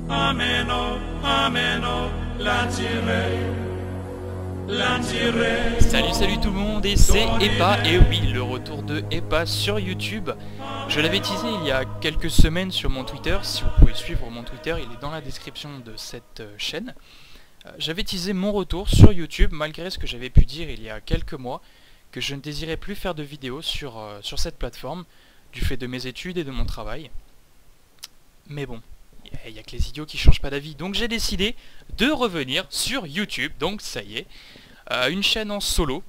Ameno, ameno, l'attiré. Salut tout le monde, et c'est Epa, et oui, le retour de Epa sur YouTube. Je l'avais teasé il y a quelques semaines sur mon Twitter. Si vous pouvez suivre mon Twitter, il est dans la description de cette chaîne. J'avais teasé mon retour sur YouTube, malgré ce que j'avais pu dire il y a quelques mois, que je ne désirais plus faire de vidéos sur cette plateforme, du fait de mes études et de mon travail. Mais bon, il n'y a que les idiots qui changent pas d'avis, donc j'ai décidé de revenir sur YouTube, donc ça y est. Une chaîne en solo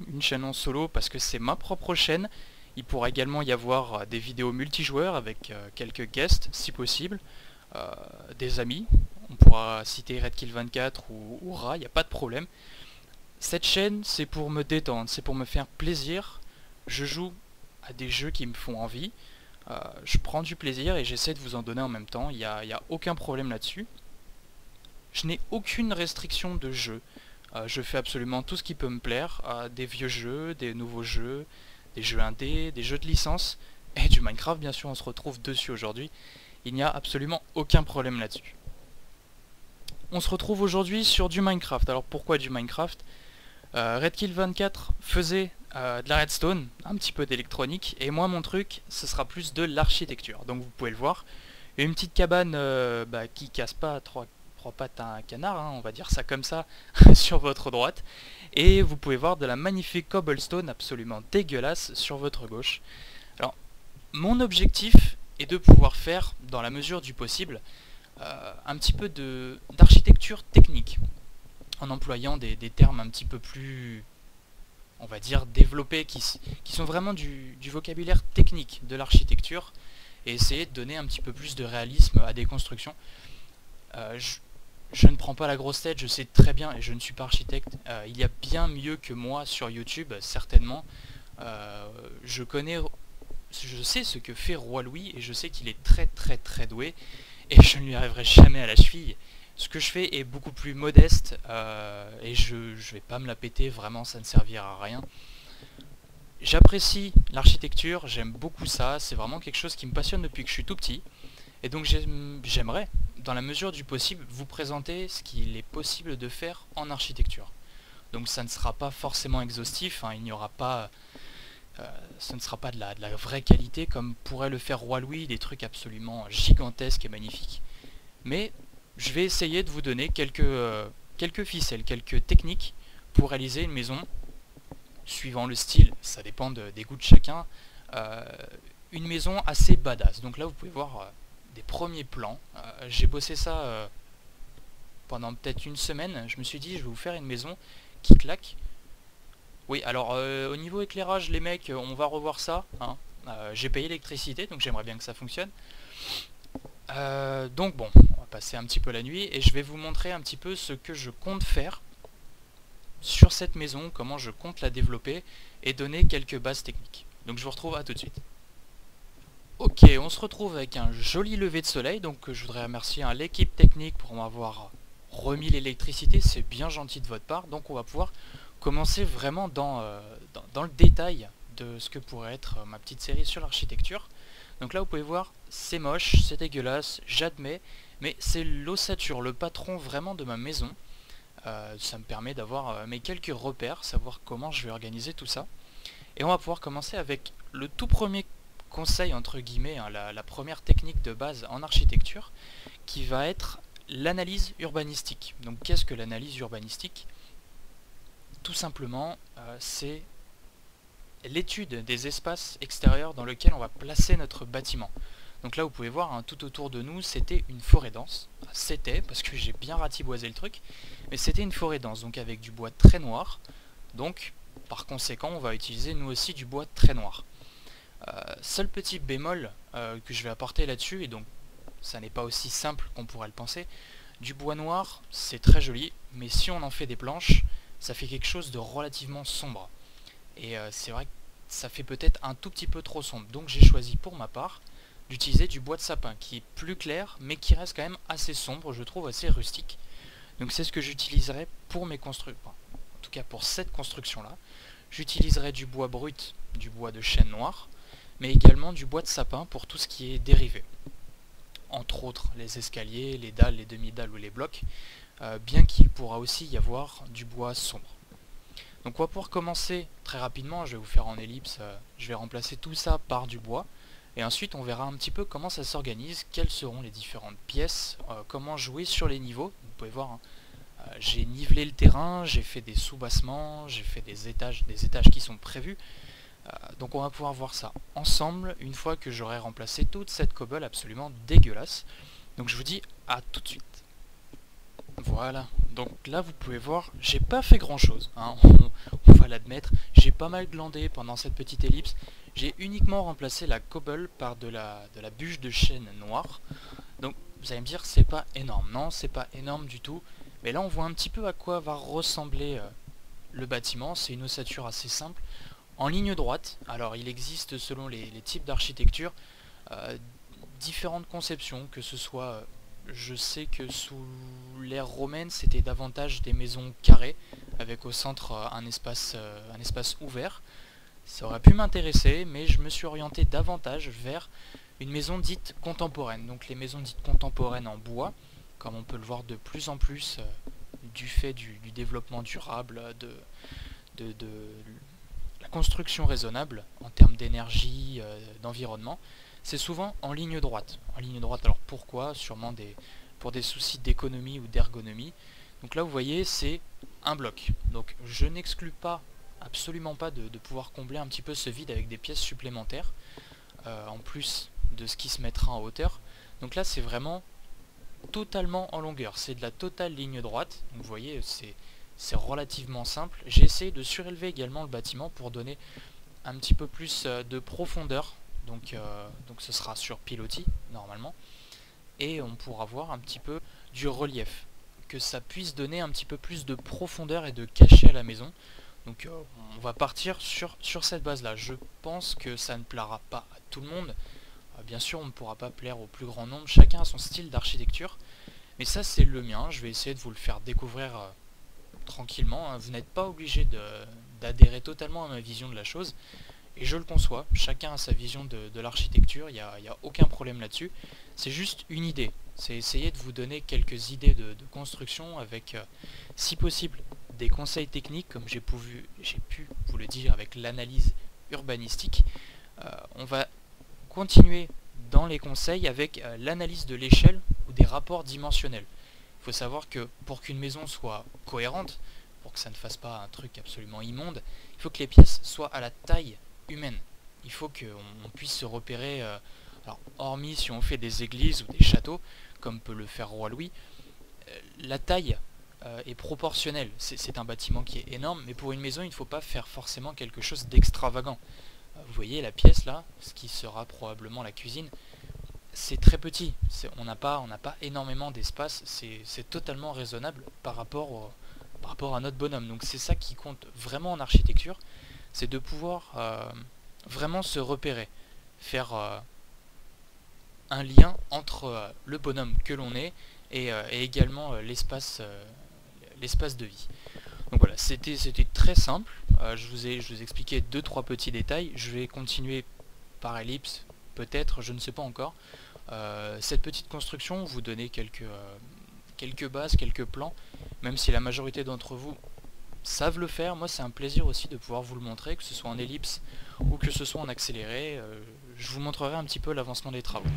parce que c'est ma propre chaîne. Il pourra également y avoir des vidéos multijoueurs avec quelques guests si possible, des amis, on pourra citer Redkill24 ou Ra, il n'y a pas de problème. Cette chaîne c'est pour me détendre, c'est pour me faire plaisir, je joue à des jeux qui me font envie, je prends du plaisir et j'essaie de vous en donner en même temps, il n'y a aucun problème là-dessus. Je n'ai aucune restriction de jeu. Je fais absolument tout ce qui peut me plaire, des vieux jeux, des nouveaux jeux, des jeux indés, des jeux de licence, et du Minecraft bien sûr, on se retrouve dessus aujourd'hui. Il n'y a absolument aucun problème là-dessus. On se retrouve aujourd'hui sur du Minecraft. Alors pourquoi du Minecraft? Redkill24 faisait de la redstone, un petit peu d'électronique, et moi mon truc, ce sera plus de l'architecture. Donc vous pouvez le voir, une petite cabane qui casse pas trois pattes à un canard, hein, on va dire ça comme ça, sur votre droite, et vous pouvez voir de la magnifique cobblestone absolument dégueulasse sur votre gauche. Alors mon objectif est de pouvoir faire, dans la mesure du possible, un petit peu d'architecture technique, en employant des termes un petit peu plus, on va dire, développés, qui sont vraiment du vocabulaire technique de l'architecture, et essayer de donner un petit peu plus de réalisme à des constructions. Je ne prends pas la grosse tête, je sais très bien, et je ne suis pas architecte, il y a bien mieux que moi sur YouTube, certainement. Je sais ce que fait Roi Louis, et je sais qu'il est très doué, et je ne lui arriverai jamais à la cheville. Ce que je fais est beaucoup plus modeste, et je vais pas me la péter, vraiment ça ne servira à rien. J'apprécie l'architecture, j'aime beaucoup ça, c'est vraiment quelque chose qui me passionne depuis que je suis tout petit. Et donc j'aimerais, dans la mesure du possible, vous présenter ce qu'il est possible de faire en architecture. Donc ça ne sera pas forcément exhaustif, hein, il n'y aura pas... ce ne sera pas de la vraie qualité comme pourrait le faire Roi Louis, des trucs absolument gigantesques et magnifiques. Mais je vais essayer de vous donner quelques ficelles, quelques techniques pour réaliser une maison, suivant le style, ça dépend des goûts de chacun, une maison assez badass. Donc là vous pouvez voir des premiers plans, j'ai bossé ça pendant peut-être une semaine, je me suis dit je vais vous faire une maison qui claque. Oui, alors au niveau éclairage les mecs, on va revoir ça, hein. J'ai payé l'électricité donc j'aimerais bien que ça fonctionne. Donc bon, on va passer un petit peu la nuit et je vais vous montrer un petit peu ce que je compte faire sur cette maison, comment je compte la développer et donner quelques bases techniques. Donc je vous retrouve à tout de suite. Ok, on se retrouve avec un joli lever de soleil, donc je voudrais remercier l'équipe technique pour m'avoir remis l'électricité, c'est bien gentil de votre part. Donc on va pouvoir commencer vraiment dans le détail de ce que pourrait être ma petite série sur l'architecture. Donc là vous pouvez voir, c'est moche, c'est dégueulasse, j'admets, mais c'est l'ossature, le patron vraiment de ma maison. Ça me permet d'avoir mes quelques repères, savoir comment je vais organiser tout ça. Et on va pouvoir commencer avec le tout premier conseil entre guillemets, hein, la première technique de base en architecture, qui va être l'analyse urbanistique. Donc qu'est-ce que l'analyse urbanistique? Tout simplement, c'est l'étude des espaces extérieurs dans lesquels on va placer notre bâtiment. Donc là vous pouvez voir, hein, tout autour de nous c'était une forêt dense. C'était, parce que j'ai bien ratiboisé le truc, mais c'était une forêt dense, donc avec du bois très noir. Donc par conséquent on va utiliser nous aussi du bois très noir. Seul petit bémol que je vais apporter là-dessus, et donc ça n'est pas aussi simple qu'on pourrait le penser, du bois noir c'est très joli, mais si on en fait des planches, ça fait quelque chose de relativement sombre. Et c'est vrai que ça fait peut-être un tout petit peu trop sombre, donc j'ai choisi pour ma part d'utiliser du bois de sapin qui est plus clair mais qui reste quand même assez sombre, je trouve assez rustique. Donc c'est ce que j'utiliserai pour mes constructions, en tout cas pour cette construction là. J'utiliserai du bois brut, du bois de chêne noir, mais également du bois de sapin pour tout ce qui est dérivé. entre autres les escaliers, les dalles, les demi-dalles ou les blocs, bien qu'il pourra aussi y avoir du bois sombre. Donc on va pouvoir commencer très rapidement, je vais vous faire en ellipse, je vais remplacer tout ça par du bois, et ensuite on verra un petit peu comment ça s'organise, quelles seront les différentes pièces, comment jouer sur les niveaux. Vous pouvez voir, hein, j'ai nivelé le terrain, j'ai fait des sous-bassements, j'ai fait des étages qui sont prévus. Donc on va pouvoir voir ça ensemble une fois que j'aurai remplacé toute cette cobble absolument dégueulasse. Donc je vous dis à tout de suite. Voilà, donc là vous pouvez voir, j'ai pas fait grand chose, hein, on va l'admettre, j'ai pas mal glandé pendant cette petite ellipse, j'ai uniquement remplacé la cobble par de la bûche de chêne noire. Donc vous allez me dire c'est pas énorme, non c'est pas énorme du tout, mais là on voit un petit peu à quoi va ressembler le bâtiment, c'est une ossature assez simple, en ligne droite. Alors il existe selon les types d'architecture différentes conceptions, que ce soit... je sais que sous l'ère romaine, c'était davantage des maisons carrées, avec au centre un espace ouvert. Ça aurait pu m'intéresser, mais je me suis orienté davantage vers une maison dite contemporaine. Donc les maisons dites contemporaines en bois, comme on peut le voir de plus en plus du fait du développement durable, de la construction raisonnable en termes d'énergie, d'environnement. C'est souvent en ligne droite. En ligne droite, alors pourquoi? Sûrement pour des soucis d'économie ou d'ergonomie. Donc là, vous voyez, c'est un bloc. Donc je n'exclus pas, absolument pas, de pouvoir combler un petit peu ce vide avec des pièces supplémentaires, en plus de ce qui se mettra en hauteur. Donc là, c'est vraiment totalement en longueur. C'est de la totale ligne droite. Donc vous voyez, c'est relativement simple. J'ai essayé de surélever également le bâtiment pour donner un petit peu plus de profondeur. Donc ce sera sur pilotis normalement, et on pourra voir un petit peu du relief, que ça puisse donner un petit peu plus de profondeur et de cachet à la maison. Donc on va partir sur cette base là. Je pense que ça ne plaira pas à tout le monde, bien sûr on ne pourra pas plaire au plus grand nombre, chacun a son style d'architecture, mais ça c'est le mien, je vais essayer de vous le faire découvrir tranquillement, hein. Vous n'êtes pas obligé d'adhérer totalement à ma vision de la chose. Et je le conçois, chacun a sa vision de l'architecture, il n'y a aucun problème là-dessus. C'est juste une idée, c'est essayer de vous donner quelques idées de construction avec, si possible, des conseils techniques, comme j'ai pu vous le dire avec l'analyse urbanistique. On va continuer dans les conseils avec l'analyse de l'échelle ou des rapports dimensionnels. Il faut savoir que pour qu'une maison soit cohérente, pour que ça ne fasse pas un truc absolument immonde, il faut que les pièces soient à la taille humaine. Il faut qu'on puisse se repérer, alors hormis si on fait des églises ou des châteaux, comme peut le faire Roi Louis, la taille est proportionnelle. C'est un bâtiment qui est énorme, mais pour une maison il ne faut pas faire forcément quelque chose d'extravagant. Vous voyez la pièce là, ce qui sera probablement la cuisine, c'est très petit, on n'a pas énormément d'espace, c'est totalement raisonnable par rapport à notre bonhomme. Donc c'est ça qui compte vraiment en architecture, c'est de pouvoir vraiment se repérer, faire un lien entre le bonhomme que l'on est et également l'espace de vie. Donc voilà, c'était très simple, je vous ai expliqué 2-3 petits détails, je vais continuer par ellipse, peut-être, je ne sais pas encore. Cette petite construction, vous donnez quelques bases, quelques plans, même si la majorité d'entre vous savent le faire. Moi c'est un plaisir aussi de pouvoir vous le montrer, que ce soit en ellipse ou que ce soit en accéléré. Je vous montrerai un petit peu l'avancement des travaux.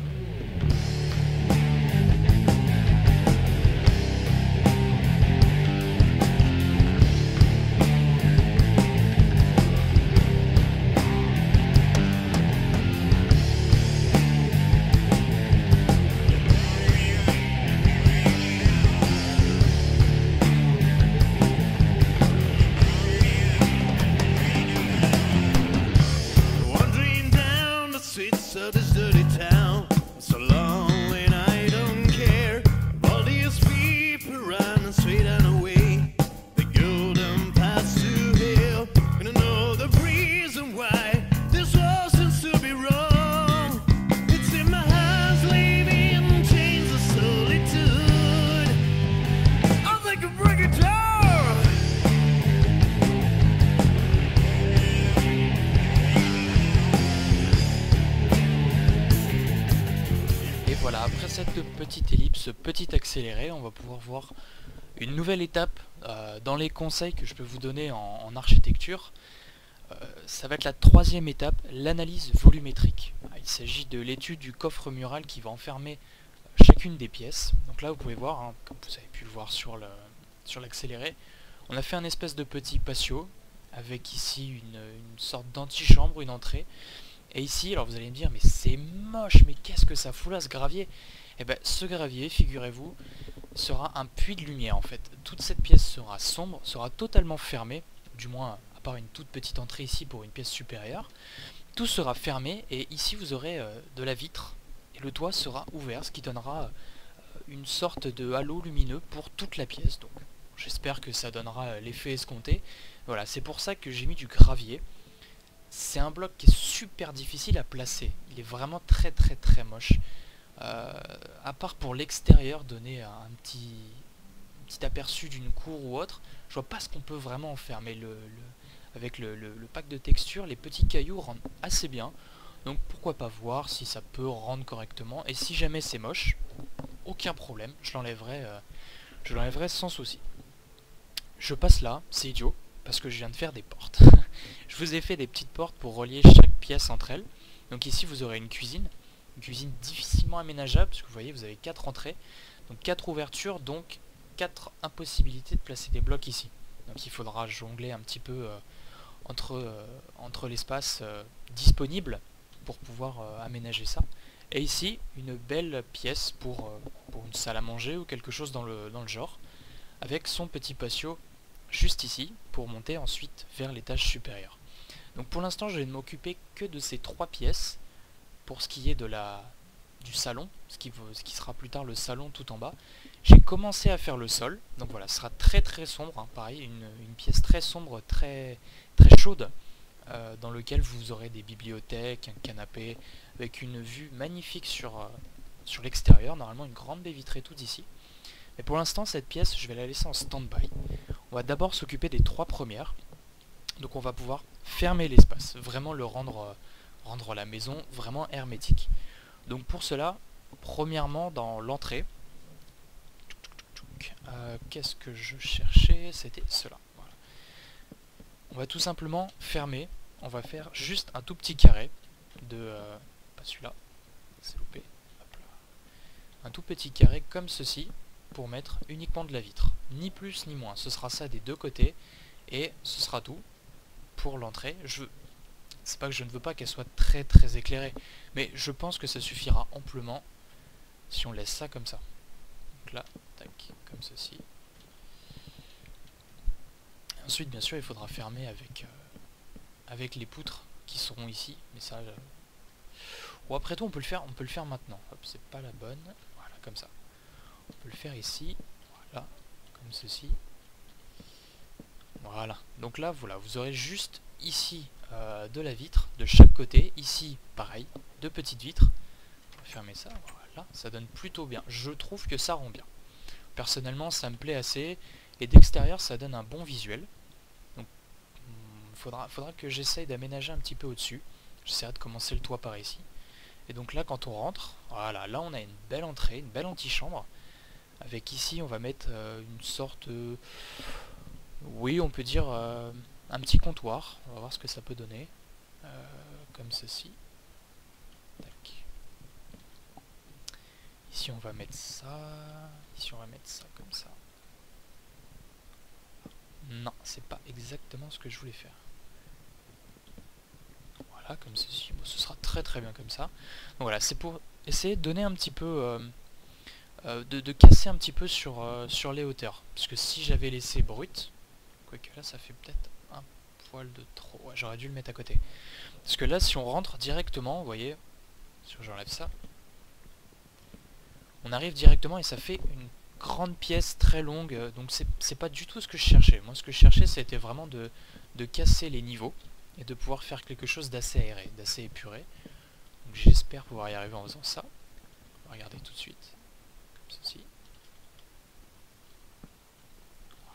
of this dirty town. So petite ellipse, petit accéléré, on va pouvoir voir une nouvelle étape dans les conseils que je peux vous donner en architecture. Ça va être la troisième étape, l'analyse volumétrique. Il s'agit de l'étude du coffre mural qui va enfermer chacune des pièces. Donc là vous pouvez voir, hein, comme vous avez pu le voir sur l'accéléré, on a fait un espèce de petit patio avec ici une sorte d'antichambre, une entrée. Et ici, alors vous allez me dire, mais c'est moche, mais qu'est-ce que ça fout là ce gravier? Eh bien ce gravier, figurez-vous, sera un puits de lumière en fait. Toute cette pièce sera sombre, sera totalement fermée, du moins à part une toute petite entrée ici pour une pièce supérieure. Tout sera fermé et ici vous aurez de la vitre et le toit sera ouvert, ce qui donnera une sorte de halo lumineux pour toute la pièce. Donc j'espère que ça donnera l'effet escompté. Voilà, c'est pour ça que j'ai mis du gravier. C'est un bloc qui est super difficile à placer. Il est vraiment très moche. À part pour l'extérieur, donner un petit aperçu d'une cour ou autre, je vois pas ce qu'on peut vraiment en faire. Mais avec le pack de texture, les petits cailloux rendent assez bien. Donc pourquoi pas voir si ça peut rendre correctement. Et si jamais c'est moche, aucun problème, je l'enlèverai sans souci. Je passe là, c'est idiot, parce que je viens de faire des portes. Je vous ai fait des petites portes pour relier chaque pièce entre elles. Donc ici vous aurez une cuisine difficilement aménageable, parce que vous voyez vous avez 4 entrées, donc 4 ouvertures, donc 4 impossibilités de placer des blocs ici. Donc il faudra jongler un petit peu entre l'espace disponible pour pouvoir aménager ça. Et ici une belle pièce pour une salle à manger ou quelque chose dans le genre, avec son petit patio juste ici pour monter ensuite vers l'étage supérieur. Donc pour l'instant je vais ne m'occuper que de ces 3 pièces pour ce qui est du salon, ce qui sera plus tard le salon tout en bas. J'ai commencé à faire le sol, donc voilà, ce sera très sombre, hein, pareil, une pièce très sombre, très chaude, dans lequel vous aurez des bibliothèques, un canapé, avec une vue magnifique sur l'extérieur, normalement une grande baie vitrée toute ici. Mais pour l'instant cette pièce je vais la laisser en stand-by. On va d'abord s'occuper des 3 premières. Donc on va pouvoir fermer l'espace, vraiment le rendre la maison vraiment hermétique. Donc pour cela, premièrement dans l'entrée, qu'est-ce que je cherchais? C'était cela. Voilà. On va tout simplement fermer, on va faire juste un tout petit carré de... pas celui-là, c'est loupé. Hop là. Un tout petit carré comme ceci, pour mettre uniquement de la vitre. Ni plus ni moins, ce sera ça des deux côtés, et ce sera tout pour l'entrée. C'est pas que je ne veux pas qu'elle soit très éclairée, mais je pense que ça suffira amplement si on laisse ça comme ça. Donc là, tac, comme ceci. Ensuite, bien sûr, il faudra fermer avec les poutres qui seront ici, mais ça... Bon, après tout, on peut le faire maintenant. Hop, c'est pas la bonne. Voilà, comme ça. On peut le faire ici, voilà, comme ceci. Voilà, donc là, voilà, vous aurez juste ici de la vitre de chaque côté. Ici, pareil, deux petites vitres. On va fermer ça, voilà, ça donne plutôt bien. Je trouve que ça rend bien. Personnellement, ça me plaît assez. Et d'extérieur, ça donne un bon visuel. Donc, faudra que j'essaye d'aménager un petit peu au-dessus. J'essaierai de commencer le toit par ici. Et donc là, quand on rentre, voilà, là on a une belle entrée, une belle antichambre. Avec ici, on va mettre une sorte... oui, on peut dire un petit comptoir. On va voir ce que ça peut donner. Comme ceci. Tac. Ici, on va mettre ça. Ici, on va mettre ça comme ça. Non, c'est pas exactement ce que je voulais faire. Voilà, comme ceci. Bon, ce sera très bien comme ça. Donc voilà, c'est pour essayer de donner un petit peu... de casser un petit peu sur les hauteurs. Parce que si j'avais laissé brut, quoique là ça fait peut-être un poil de trop. Ouais, j'aurais dû le mettre à côté. Parce que là si on rentre directement, vous voyez, si j'enlève ça, on arrive directement et ça fait une grande pièce très longue. Donc c'est pas du tout ce que je cherchais. Moi ce que je cherchais c'était vraiment de casser les niveaux et de pouvoir faire quelque chose d'assez aéré, d'assez épuré. Donc j'espère pouvoir y arriver en faisant ça. On va regarder tout de suite. Ceci.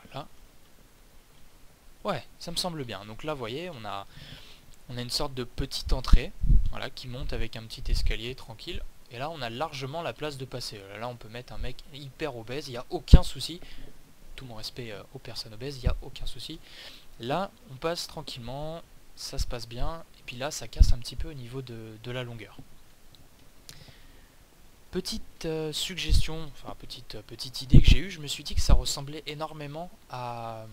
Voilà. Ouais, ça me semble bien. Donc là, vous voyez, on a une sorte de petite entrée, voilà, qui monte avec un petit escalier tranquille. Et là on a largement la place de passer. Là on peut mettre un mec hyper obèse, il n'y a aucun souci. Tout mon respect aux personnes obèses, il n'y a aucun souci. Là on passe tranquillement, ça se passe bien. Et puis là ça casse un petit peu au niveau de la longueur. Petite suggestion, enfin petite idée que j'ai eue, je me suis dit que ça ressemblait énormément à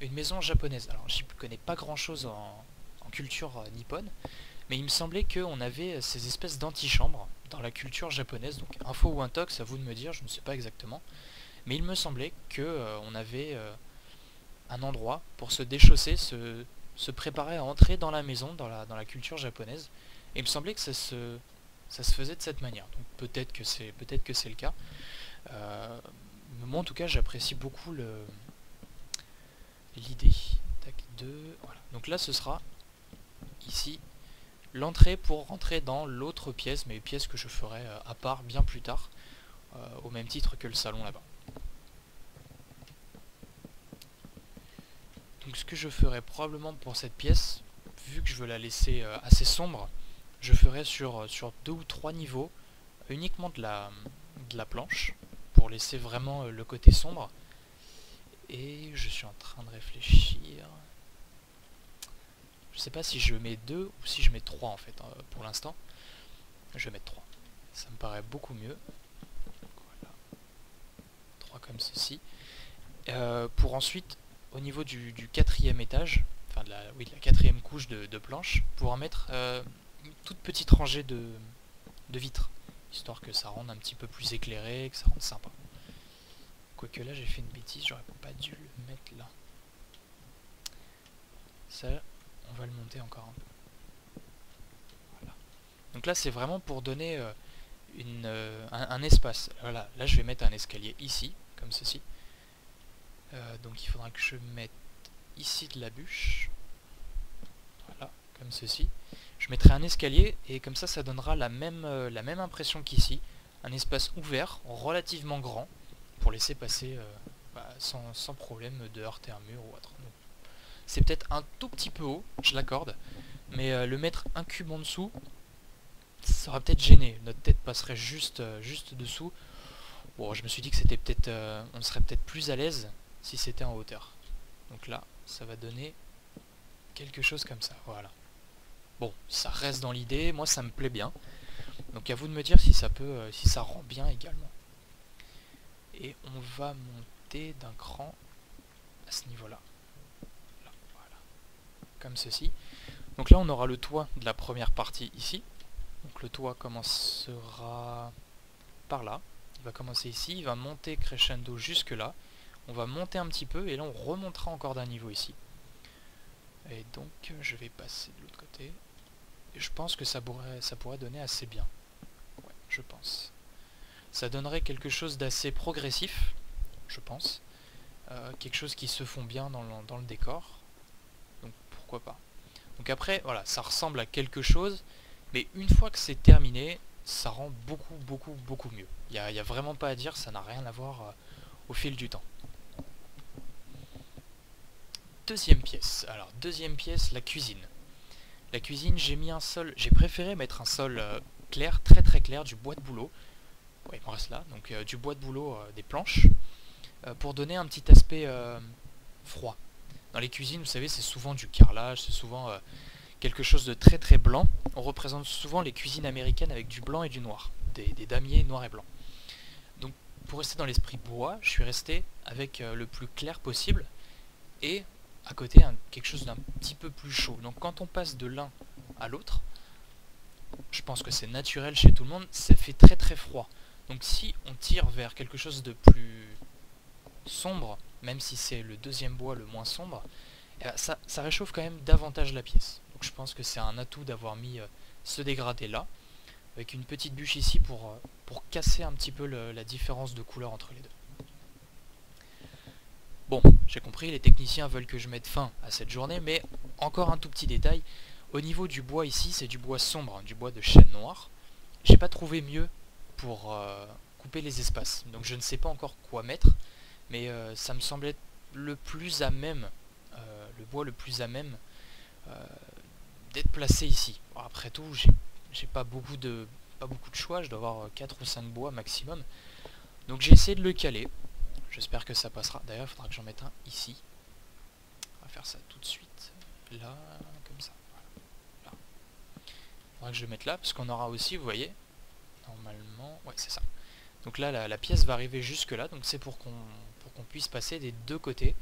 une maison japonaise. Alors j'y connais pas grand chose en culture nippone, mais il me semblait qu'on avait ces espèces d'antichambres dans la culture japonaise, donc info ou intox, à vous de me dire, je ne sais pas exactement, mais il me semblait que on avait un endroit pour se déchausser, se préparer à entrer dans la maison, dans la culture japonaise, et il me semblait que ça se faisait de cette manière, donc peut-être que c'est le cas. Moi en tout cas j'apprécie beaucoup l'idée. Voilà. Donc là ce sera ici l'entrée pour rentrer dans l'autre pièce, mais pièce que je ferai à part bien plus tard, au même titre que le salon là-bas. Donc ce que je ferai probablement pour cette pièce, vu que je veux la laisser assez sombre, je ferai sur 2 ou 3 niveaux uniquement de la planche, pour laisser vraiment le côté sombre. Et je suis en train de réfléchir. Je sais pas si je mets 2 ou si je mets 3 en fait, pour l'instant. Je vais mettre 3. Ça me paraît beaucoup mieux. Voilà. 3 comme ceci. Pour ensuite, au niveau du 4e étage, enfin de la 4e couche de planche, pouvoir mettre une toute petite rangée de vitres, histoire que ça rende un petit peu plus éclairé, que ça rende sympa. Quoique là j'ai fait une bêtise, j'aurais pas dû le mettre là. Ça, on va le monter encore un peu. Voilà. Donc là c'est vraiment pour donner un espace. Voilà, là je vais mettre un escalier ici, comme ceci. Donc il faudra que je mette ici de la bûche. Voilà, comme ceci. Je mettrai un escalier et comme ça donnera la même impression qu'ici. Un espace ouvert, relativement grand, pour laisser passer sans problème de heurter un mur ou autre. C'est peut-être un tout petit peu haut, je l'accorde, mais le mettre un cube en dessous, ça aurait peut-être gêné. Notre tête passerait juste dessous. Bon, je me suis dit que c'était peut-être, on serait peut-être plus à l'aise si c'était en hauteur. Donc là, ça va donner quelque chose comme ça, voilà. Bon, ça reste dans l'idée, moi ça me plaît bien. Donc à vous de me dire si ça peut, si ça rend bien également. Et on va monter d'un cran à ce niveau-là. Voilà. Comme ceci. Donc là on aura le toit de la première partie ici. Donc le toit commencera par là. Il va commencer ici, il va monter crescendo jusque là. On va monter un petit peu et là on remontera encore d'un niveau ici. Et donc je vais passer de l'autre côté. Et je pense que ça pourrait donner assez bien. Ouais, je pense. Ça donnerait quelque chose d'assez progressif, je pense. Quelque chose qui se fond bien dans le décor. Donc pourquoi pas. Donc après, voilà, ça ressemble à quelque chose. Mais une fois que c'est terminé, ça rend beaucoup mieux. Il n'y a vraiment pas à dire, ça n'a rien à voir au fil du temps. Deuxième pièce. Alors, deuxième pièce, la cuisine. La cuisine, j'ai mis un sol, j'ai préféré mettre un sol clair, très clair, du bois de bouleau. Ouais, il me reste là, donc du bois de bouleau, des planches, pour donner un petit aspect froid. Dans les cuisines, vous savez, c'est souvent du carrelage, c'est souvent quelque chose de très blanc. On représente souvent les cuisines américaines avec du blanc et du noir, des damiers noir et blanc. Donc pour rester dans l'esprit bois, je suis resté avec le plus clair possible et à côté quelque chose d'un petit peu plus chaud. Donc quand on passe de l'un à l'autre, je pense que c'est naturel chez tout le monde, ça fait très froid. Donc si on tire vers quelque chose de plus sombre, même si c'est le deuxième bois le moins sombre, ça réchauffe quand même davantage la pièce. Donc je pense que c'est un atout d'avoir mis ce dégradé là, avec une petite bûche ici pour casser un petit peu la différence de couleur entre les deux. Bon, j'ai compris, les techniciens veulent que je mette fin à cette journée, mais encore un tout petit détail. Au niveau du bois ici, c'est du bois sombre, hein, du bois de chêne noir. J'ai pas trouvé mieux pour couper les espaces. Donc je ne sais pas encore quoi mettre, mais ça me semblait le plus à même, le bois le plus à même d'être placé ici. Bon, après tout, j'ai pas beaucoup de pas beaucoup de choix, je dois avoir 4 ou 5 bois maximum. Donc j'ai essayé de le caler. J'espère que ça passera. D'ailleurs, il faudra que j'en mette un ici. On va faire ça tout de suite. Là, comme ça. Voilà. Là. Il faudra que je le mette là, parce qu'on aura aussi, vous voyez, normalement... Ouais, c'est ça. Donc là, la pièce va arriver jusque là. Donc c'est pour qu'on puisse passer des deux côtés.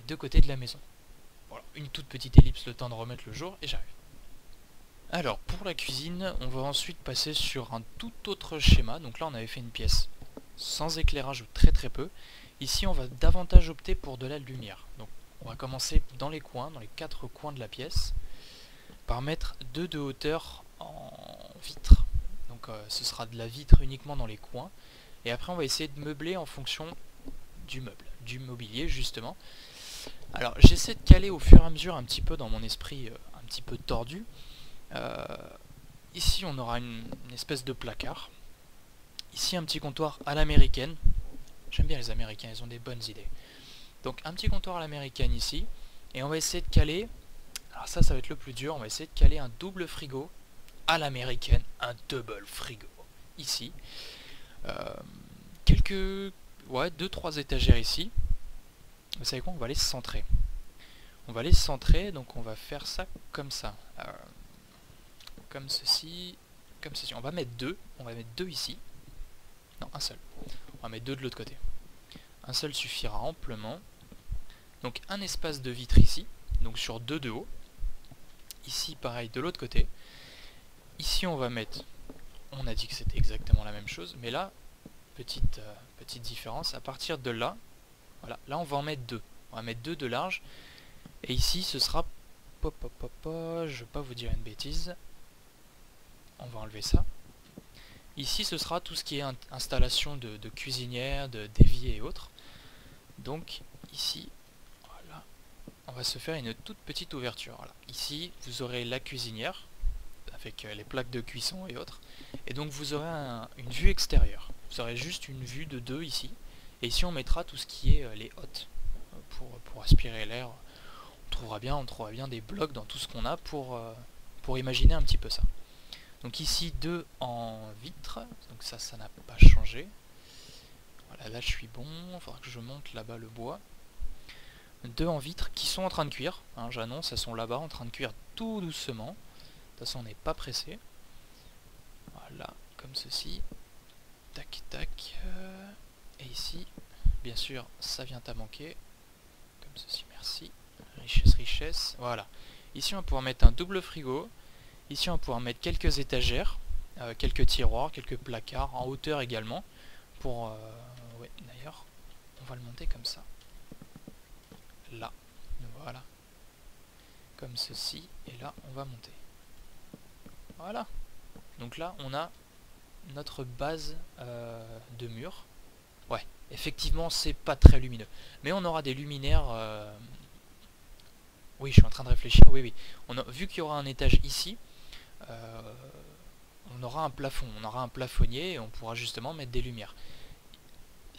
De la maison. Voilà, une toute petite ellipse, le temps de remettre le jour, et j'arrive. Alors, pour la cuisine, on va ensuite passer sur un tout autre schéma. Donc là, on avait fait une pièce sans éclairage ou très très peu. Ici, on va davantage opter pour de la lumière. Donc, on va commencer dans les coins, dans les 4 coins de la pièce, par mettre 2 de hauteur en vitre. Donc, ce sera de la vitre uniquement dans les coins. Et après, on va essayer de meubler en fonction du meuble, du mobilier, justement. Alors, j'essaie de caler au fur et à mesure un petit peu dans mon esprit, un petit peu tordu. Ici, on aura une espèce de placard. Ici, un petit comptoir à l'américaine. J'aime bien les Américains, ils ont des bonnes idées. Donc, un petit comptoir à l'américaine ici. Et on va essayer de caler... Alors ça va être le plus dur. On va essayer de caler un double frigo à l'américaine. Un double frigo. Ici. Quelques... Ouais, 2-3 étagères ici. Vous savez quoi, on va les centrer. On va les centrer, donc on va faire ça comme ça. Comme ceci, comme ceci. On va mettre 2. On va mettre 2 ici. Non, un seul. On va mettre 2 de l'autre côté. Un seul suffira amplement. Donc un espace de vitre ici. Donc sur 2 de haut. Ici, pareil, de l'autre côté. Ici, on va mettre... On a dit que c'était exactement la même chose. Mais là, petite différence. À partir de là, voilà, là on va en mettre 2. On va mettre 2 de large. Et ici, ce sera... Je ne vais pas vous dire une bêtise. On va enlever ça. Ici, ce sera tout ce qui est installation de cuisinière, d'évier et autres. Donc, ici, voilà, on va se faire une toute petite ouverture. Voilà. Ici, vous aurez la cuisinière, avec les plaques de cuisson et autres. Et donc, vous aurez une vue extérieure. Vous aurez juste une vue de 2 ici. Et ici, on mettra tout ce qui est les hottes, pour aspirer l'air. On trouvera bien des blocs dans tout ce qu'on a pour imaginer un petit peu ça. Donc ici 2 en vitre, donc ça n'a pas changé. Voilà, là je suis bon, il faudra que je monte là-bas le bois. 2 en vitre qui sont en train de cuire, hein, j'annonce, elles sont là-bas en train de cuire tout doucement. De toute façon on n'est pas pressé. Voilà, comme ceci. Tac, tac. Et ici, bien sûr, ça vient à manquer. Comme ceci, merci. Richesse, richesse. Voilà. Ici on va pouvoir mettre un double frigo. Ici on va pouvoir mettre quelques étagères, quelques tiroirs, quelques placards, en hauteur également. Pour... ouais, d'ailleurs, on va le monter comme ça. Là, voilà. Comme ceci, et là on va monter. Voilà. Donc là on a notre base de mur. Ouais, effectivement c'est pas très lumineux. Mais on aura des luminaires... Oui, je suis en train de réfléchir, oui. Vu qu'il y aura un étage ici, on aura un plafond, on aura un plafonnier et on pourra justement mettre des lumières.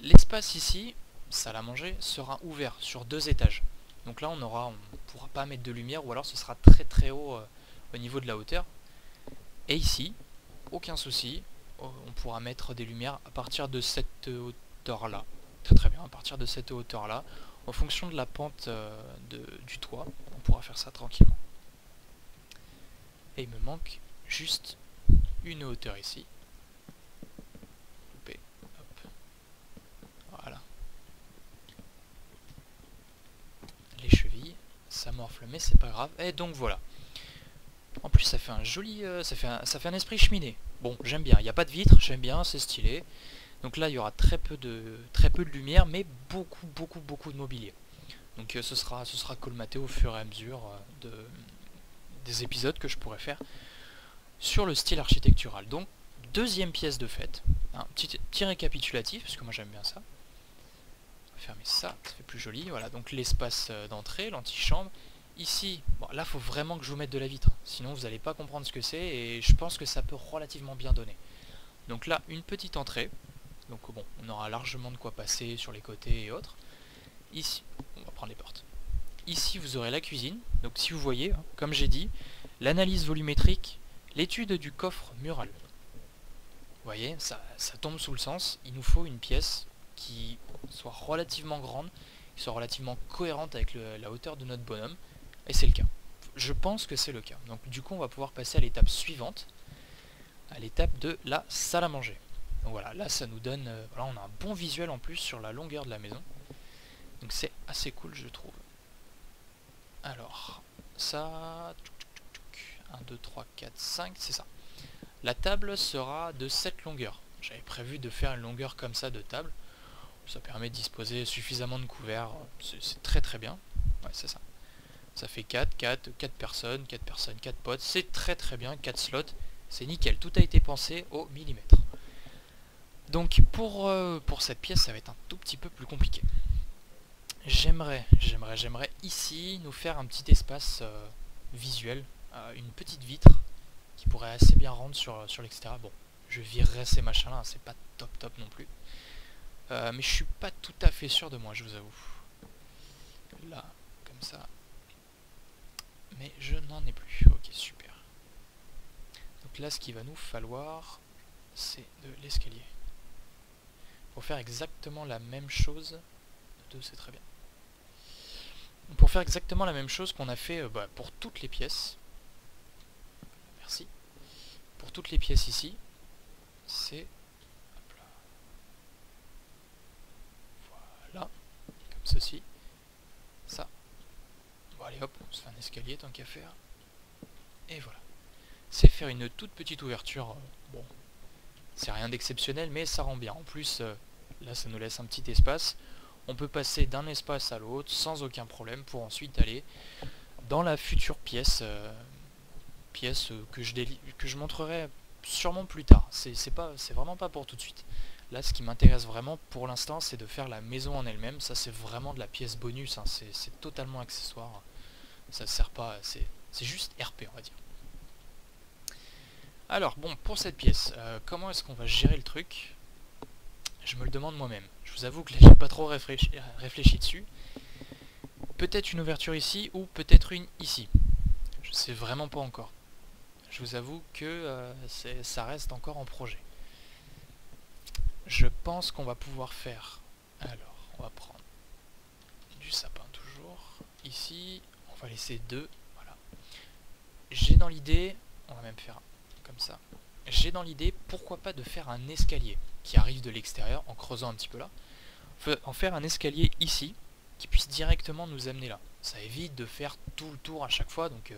L'espace ici, salle à manger, sera ouvert sur 2 étages. Donc là on pourra pas mettre de lumière ou alors ce sera très très haut au niveau de la hauteur. Et ici, aucun souci, on pourra mettre des lumières à partir de cette hauteur là. Très très bien, à partir de cette hauteur là. En fonction de la pente du toit, on pourra faire ça tranquillement. Et il me manque juste une hauteur ici. Loupé. Hop. Voilà. Les chevilles, ça morfle, mais c'est pas grave. Et donc voilà. En plus, ça fait un joli, ça fait un esprit cheminée. Bon, j'aime bien. Il n'y a pas de vitre, j'aime bien, c'est stylé. Donc là, il y aura très peu de lumière, mais beaucoup de mobilier. Donc ce sera colmaté au fur et à mesure des épisodes que je pourrais faire sur le style architectural. Donc, deuxième pièce de fête. Un petit récapitulatif, parce que moi j'aime bien ça. On va fermer ça, ça fait plus joli. Voilà, donc l'espace d'entrée, l'antichambre. Ici, bon, là, il faut vraiment que je vous mette de la vitre. Sinon, vous n'allez pas comprendre ce que c'est, et je pense que ça peut relativement bien donner. Donc là, une petite entrée. Donc bon, on aura largement de quoi passer sur les côtés et autres. Ici, on va prendre les portes. Ici, vous aurez la cuisine. Donc si vous voyez, hein, comme j'ai dit, l'analyse volumétrique L'étude du coffre mural. Vous voyez, ça tombe sous le sens. Il nous faut une pièce qui soit relativement grande, qui soit relativement cohérente avec la hauteur de notre bonhomme. Et c'est le cas. Je pense que c'est le cas. Donc du coup, on va pouvoir passer à l'étape suivante, à l'étape de la salle à manger. Donc voilà, là ça nous donne... voilà, on a un bon visuel en plus sur la longueur de la maison. Donc c'est assez cool, je trouve. Alors, ça... 1, 2, 3, 4, 5, c'est ça. La table sera de cette longueur. J'avais prévu de faire une longueur comme ça de table. Ça permet de disposer suffisamment de couverts. C'est très très bien. Ouais, c'est ça. Ça fait 4 personnes, 4 potes. C'est très très bien, 4 slots. C'est nickel. Tout a été pensé au millimètre. Donc pour cette pièce, ça va être un tout petit peu plus compliqué. J'aimerais ici nous faire un petit espace visuel. Une petite vitre qui pourrait assez bien rendre sur l'extérieur. Bon, je virerai ces machins là, c'est pas top non plus. Mais je suis pas tout à fait sûr de moi, je vous avoue. Là, comme ça. Mais je n'en ai plus. Ok, super. Donc là, ce qu'il va nous falloir, c'est de l'escalier. Pour faire exactement la même chose. 2, c'est très bien. Pour faire exactement la même chose qu'on a fait pour toutes les pièces. Merci. Pour toutes les pièces ici, c'est... Voilà. Comme ceci. Ça. Bon allez hop, on se fait un escalier tant qu'à faire. Et voilà. C'est faire une toute petite ouverture. Bon, c'est rien d'exceptionnel, mais ça rend bien. En plus, là ça nous laisse un petit espace. On peut passer d'un espace à l'autre sans aucun problème pour ensuite aller dans la future pièce. Que je montrerai sûrement plus tard. C'est vraiment pas pour tout de suite. Là, ce qui m'intéresse vraiment pour l'instant, c'est de faire la maison en elle-même. Ça, c'est vraiment de la pièce bonus. Hein. C'est totalement accessoire. Ça sert pas. C'est juste RP, on va dire. Alors, bon, pour cette pièce, comment est-ce qu'on va gérer le truc? Je me le demande moi-même. Je vous avoue que là, j'ai pas trop réfléchi dessus. Peut-être une ouverture ici ou peut-être une ici. Je sais vraiment pas encore. Je vous avoue que ça reste encore en projet. Je pense qu'on va pouvoir faire... Alors, on va prendre du sapin toujours. Ici, on va laisser 2. Voilà. J'ai dans l'idée... On va même faire comme ça. J'ai dans l'idée, pourquoi pas de faire un escalier qui arrive de l'extérieur, en creusant un petit peu là. En faire un escalier ici, qui puisse directement nous amener là. Ça évite de faire tout le tour à chaque fois, donc...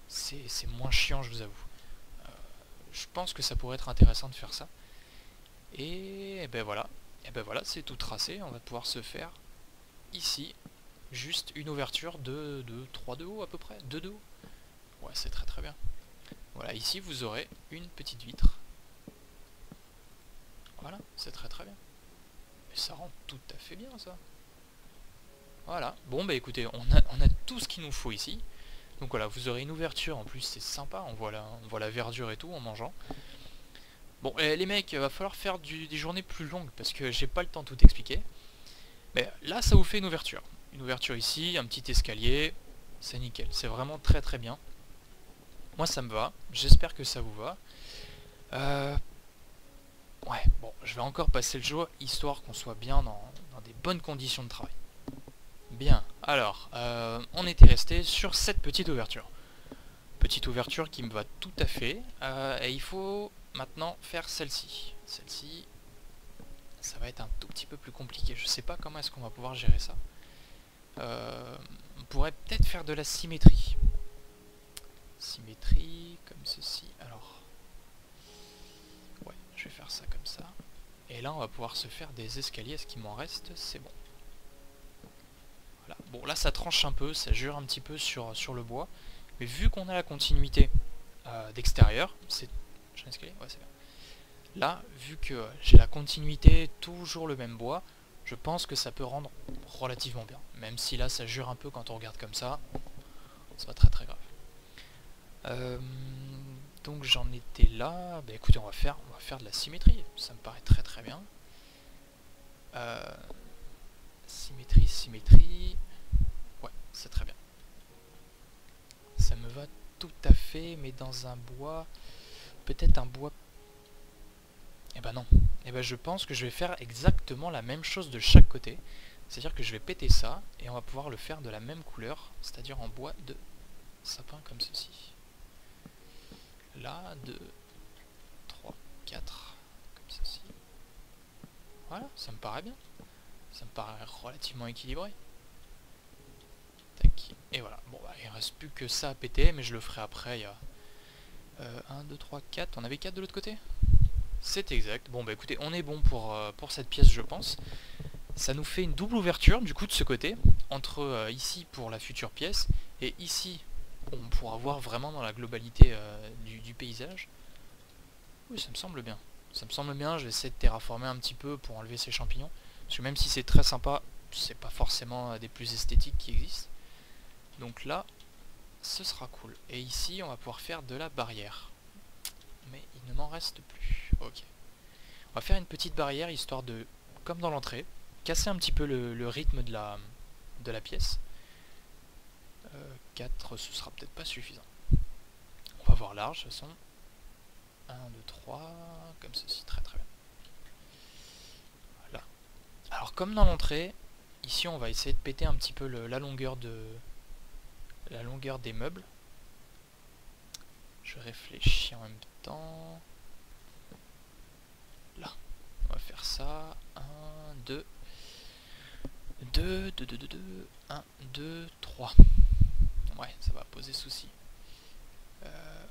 c'est moins chiant, je vous avoue. Je pense que ça pourrait être intéressant de faire ça. Et ben voilà, c'est tout tracé. On va pouvoir se faire ici juste une ouverture de 3 de haut à peu près, 2 de haut. Ouais, c'est très très bien. Voilà, ici vous aurez une petite vitre. Voilà, c'est très très bien. Et ça rend tout à fait bien ça. Voilà, bon bah écoutez, on a tout ce qu'il nous faut ici. Donc voilà, vous aurez une ouverture, en plus c'est sympa, on voit la verdure et tout en mangeant. Bon, les mecs, va falloir faire des journées plus longues, parce que j'ai pas le temps de tout expliquer. Mais là, ça vous fait une ouverture. Une ouverture ici, un petit escalier, c'est nickel, c'est vraiment très très bien. Moi ça me va, j'espère que ça vous va. Ouais, bon, je vais encore passer le jour, histoire qu'on soit bien dans des bonnes conditions de travail. Bien, alors, on était resté sur cette petite ouverture. Petite ouverture qui me va tout à fait. Et il faut maintenant faire celle-ci. Celle-ci, ça va être un tout petit peu plus compliqué. Je sais pas comment est-ce qu'on va pouvoir gérer ça. On pourrait peut-être faire de la symétrie. Symétrie, comme ceci. Alors, ouais, je vais faire ça comme ça. Et là, on va pouvoir se faire des escaliers. Ce qui m'en reste, c'est bon. Voilà. Bon, là ça tranche un peu, ça jure un petit peu sur le bois, mais vu qu'on a la continuité d'extérieur, c'est... J'ai un escalier ? Ouais, c'est bien. Là, vu que j'ai la continuité, toujours le même bois, je pense que ça peut rendre relativement bien. Même si là ça jure un peu quand on regarde comme ça, c'est pas très très grave. Donc j'en étais là, bah écoutez, on va faire de la symétrie, ça me paraît très très bien. Symétrie, ouais, c'est très bien. Ça me va tout à fait, mais dans un bois... peut-être un bois... Eh ben non. Eh ben je pense que je vais faire exactement la même chose de chaque côté. C'est-à-dire que je vais péter ça, et on va pouvoir le faire de la même couleur, c'est-à-dire en bois de sapin comme ceci. Là, 2, 3, 4, comme ceci. Voilà, ça me paraît bien. Ça me paraît relativement équilibré. Tac. Et voilà. Bon, bah, il reste plus que ça à péter, mais je le ferai après. Il y a 1, 2, 3, 4. On avait 4 de l'autre côté? C'est exact. Bon, bah écoutez, on est bon pour cette pièce, je pense. Ça nous fait une double ouverture, du coup, de ce côté. Entre ici pour la future pièce, et ici, on pourra voir vraiment dans la globalité du paysage. Oui, ça me semble bien. Ça me semble bien, je vais essayer de terraformer un petit peu pour enlever ces champignons. Parce que même si c'est très sympa, c'est pas forcément des plus esthétiques qui existent. Donc là, ce sera cool. Et ici, on va pouvoir faire de la barrière. Mais il ne m'en reste plus. Ok. On va faire une petite barrière, histoire de, comme dans l'entrée, casser un petit peu le rythme de la pièce. 4, ce sera peut-être pas suffisant. On va voir large, de toute façon. 1, 2, 3, comme ceci, très très bien. Voilà. Alors comme dans l'entrée, ici on va essayer de péter un petit peu la longueur des meubles. Je réfléchis en même temps. Là, on va faire ça. 1, 2, 2, 2, 2, 2, 2, 1, 2, 3. Ouais, ça va poser souci.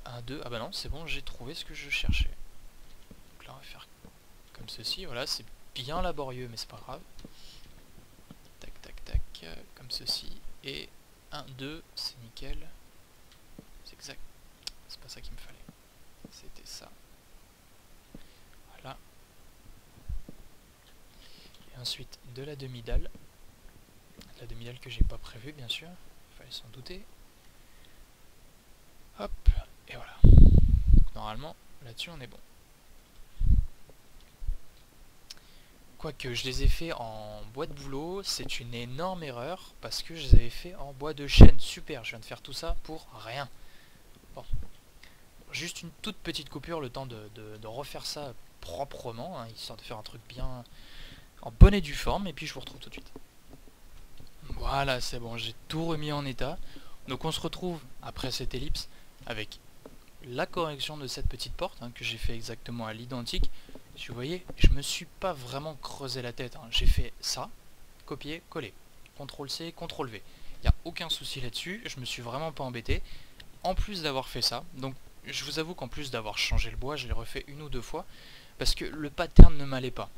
1, 2, ah bah non, c'est bon, j'ai trouvé ce que je cherchais. Donc là, on va faire comme ceci, voilà, c'est bien laborieux, mais c'est pas grave. Tac, tac, tac, comme ceci. Et 1, 2, c'est nickel. C'est exact. C'est pas ça qu'il me fallait. C'était ça. Voilà. Et ensuite, de la demi-dalle. La demi-dalle que j'ai pas prévue, bien sûr. Il fallait s'en douter. Hop, et voilà. Donc normalement, là-dessus, on est bon. Quoique je les ai fait en bois de bouleau, c'est une énorme erreur parce que je les avais fait en bois de chêne. Super, je viens de faire tout ça pour rien. Bon. Juste une toute petite coupure, le temps de refaire ça proprement, hein, histoire de faire un truc bien en bonne et due forme, et puis je vous retrouve tout de suite. Voilà, c'est bon, j'ai tout remis en état. Donc on se retrouve après cette ellipse avec la correction de cette petite porte, hein, que j'ai fait exactement à l'identique. Si vous voyez, je me suis pas vraiment creusé la tête, hein. J'ai fait ça, copier, coller, CTRL-C, CTRL-V. Il n'y a aucun souci là-dessus, je me suis vraiment pas embêté. En plus d'avoir fait ça, donc je vous avoue qu'en plus d'avoir changé le bois, je l'ai refait 1 ou 2 fois, parce que le pattern ne m'allait pas.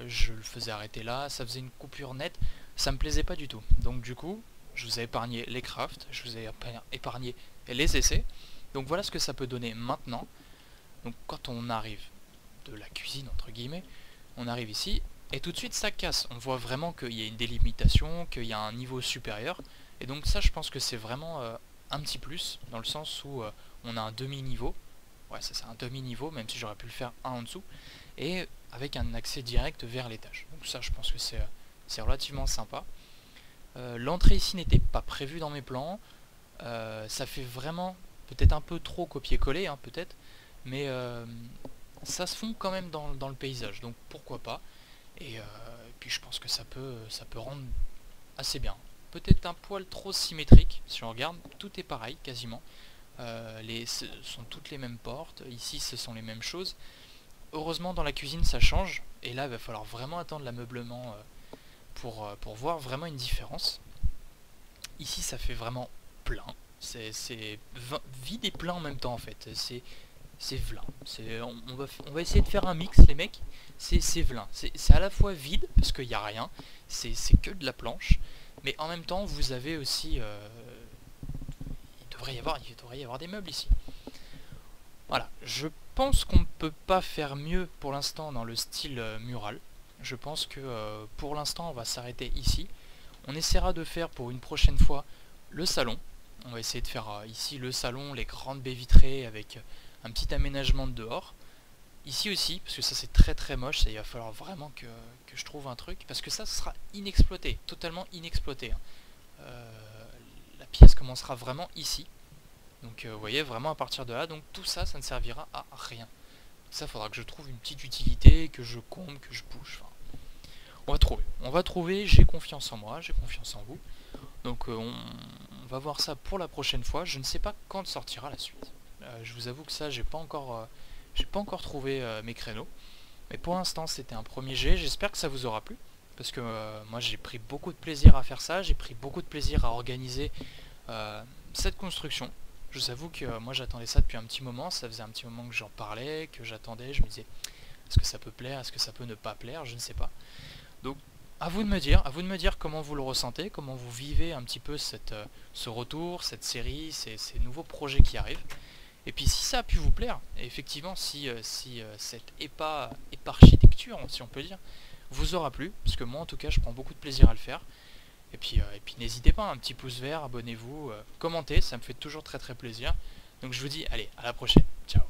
Je le faisais arrêter là, ça faisait une coupure nette, ça me plaisait pas du tout. Donc du coup, je vous ai épargné les crafts, je vous ai épargné les essais. Donc voilà ce que ça peut donner maintenant. Donc quand on arrive de la cuisine, entre guillemets, on arrive ici, et tout de suite ça casse. On voit vraiment qu'il y a une délimitation, qu'il y a un niveau supérieur. Et donc ça, je pense que c'est vraiment un petit plus, dans le sens où on a un demi-niveau. Ouais, ça c'est un demi-niveau, même si j'aurais pu le faire un en dessous. Et avec un accès direct vers l'étage. Donc ça, je pense que c'est relativement sympa. L'entrée ici n'était pas prévue dans mes plans. Ça fait vraiment peut-être un peu trop copier-coller, hein, peut-être. Mais ça se fond quand même dans le paysage. Donc pourquoi pas. Et puis je pense que ça peut rendre assez bien. Peut-être un poil trop symétrique. Si on regarde, tout est pareil quasiment. Ce sont toutes les mêmes portes. Ici, ce sont les mêmes choses. Heureusement, dans la cuisine, ça change. Et là, il va falloir vraiment attendre l'ameublement pour voir vraiment une différence. Ici, ça fait vraiment plein. C'est vide et plein en même temps, en fait. C'est velin. On va essayer de faire un mix, les mecs. C'est velin. C'est à la fois vide, parce qu'il n'y a rien. C'est que de la planche. Mais en même temps, vous avez aussi... il devrait y avoir des meubles ici. Voilà, je pense qu'on ne peut pas faire mieux pour l'instant dans le style mural. Je pense que pour l'instant on va s'arrêter ici. On essaiera de faire pour une prochaine fois le salon. On va essayer de faire ici le salon, les grandes baies vitrées avec un petit aménagement de dehors. Ici aussi, parce que ça c'est très très moche, il va falloir vraiment que je trouve un truc, parce que ça sera inexploité, totalement inexploité. La pièce commencera vraiment ici. Donc vous voyez, vraiment à partir de là, donc tout ça, ça ne servira à rien. Ça, faudra que je trouve une petite utilité, que je comble, que je bouge. Enfin, on va trouver, j'ai confiance en moi, j'ai confiance en vous. Donc on va voir ça pour la prochaine fois. Je ne sais pas quand sortira la suite. Je vous avoue que ça, j'ai pas encore trouvé mes créneaux. Mais pour l'instant, c'était un premier jet. J'espère que ça vous aura plu. Parce que moi, j'ai pris beaucoup de plaisir à faire ça. J'ai pris beaucoup de plaisir à organiser cette construction. Je vous avoue que moi, j'attendais ça depuis un petit moment. Ça faisait un petit moment que j'en parlais, que j'attendais. Je me disais, est-ce que ça peut plaire? Est-ce que ça peut ne pas plaire? Je ne sais pas. Donc, à vous de me dire comment vous le ressentez, comment vous vivez un petit peu ce retour, cette série, ces nouveaux projets qui arrivent. Et puis si ça a pu vous plaire, et effectivement si cette éparchitecture, si on peut dire, vous aura plu, parce que moi en tout cas je prends beaucoup de plaisir à le faire. Et puis n'hésitez pas, un petit pouce vert, abonnez-vous, commentez, ça me fait toujours très très plaisir. Donc je vous dis allez, à la prochaine, ciao.